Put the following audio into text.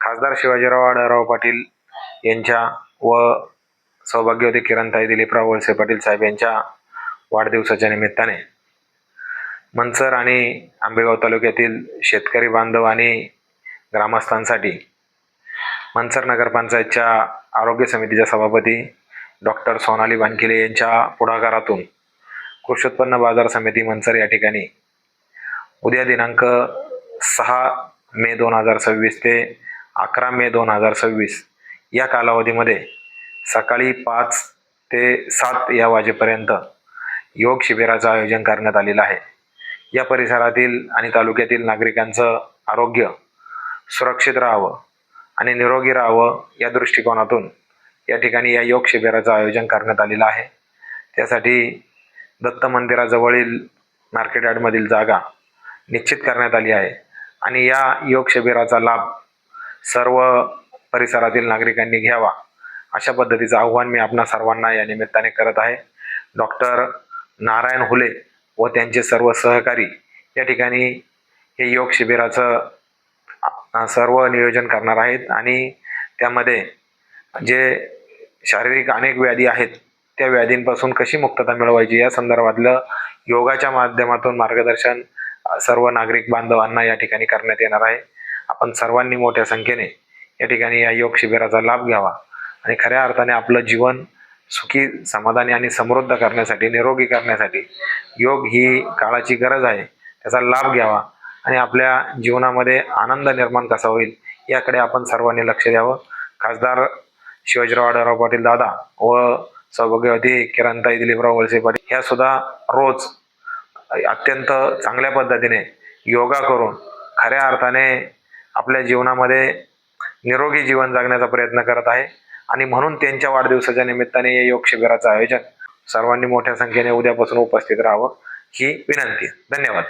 खासदार शिवाजीराव आढळराव पाटील यांच्या व सौभाग्यवती किरणताई दिलीपराव वळसे पाटील साहेब यांच्या वाढदिवसाच्या निमित्ताने मंचर आणि आंबेगाव तालुक्यातील शेतकरी बांधव आणि ग्रामस्थांसाठी मंचर नगरपंचायतच्या आरोग्य समितीच्या सभापती डॉक्टर सोनाली बानखिले यांच्या पुढाकारातून कृषी उत्पन्न बाजार समिती मंचर या ठिकाणी उद्या दिनांक 6 मे 2026 ते 11 मे 2026 या कालावधीमध्ये सकाळी 5 ते 7 या वाजेपर्यंत योग शिबिराचं आयोजन करण्यात आलेलं आहे। या परिसरातील आणि तालुक्यातील नागरिकांचं आरोग्य सुरक्षित राहावं आणि निरोगी राहावं या दृष्टिकोनातून या ठिकाणी या योग शिबिराचं आयोजन करण्यात आलेलं आहे। त्यासाठी दत्त मंदिराजवळील मार्केट यार्डमधील जागा निश्चित करण्यात आली आहे आणि या योग शिबिराचा लाभ सर्व परिसरातील नागरिकांनी घ्यावा अशा पद्धतीचं आव्हान मी आपणा सर्वांना या निमित्ताने करत आहे। डॉक्टर नारायण हुले व त्यांचे सर्व सहकारी या ठिकाणी हे योग शिबिराचं सर्व नियोजन करणार आहेत आणि त्यामध्ये जे शारीरिक अनेक व्याधी आहेत त्या व्याधींपासून कशी मुक्तता मिळवायची या संदर्भातलं योगाच्या माध्यमातून मार्गदर्शन सर्व नागरिक बांधवांना या ठिकाणी करण्यात येणार आहे। आपण सर्वांनी मोठ्या संख्येने या ठिकाणी या योग शिबिराचा लाभ घ्यावा आणि खऱ्या अर्थाने आपलं जीवन सुखी समाधानी आणि समृद्ध करण्यासाठी निरोगी करण्यासाठी योग ही काळाची गरज आहे, त्याचा लाभ घ्यावा आणि आपल्या जीवनामध्ये आनंद निर्माण कसा होईल याकडे आपण सर्वांनी लक्ष द्यावं। खासदार शिवाजीराव आढळराव पाटील दादा व सौभाग्यवती किरणताई दिलीपराव वळसे पाटील ह्या सुद्धा रोज अत्यंत चांगल्या पद्धतीने योगा करून खऱ्या अर्थाने आपल्या जीवनामध्ये निरोगी जीवन जगण्याचा प्रयत्न करत आहे आणि म्हणून त्यांच्या वाढदिवसाच्या निमित्ताने या योग शिबिराचं आयोजन सर्वांनी मोठ्या संख्येने उद्यापासून उपस्थित राहावं ही विनंती। धन्यवाद।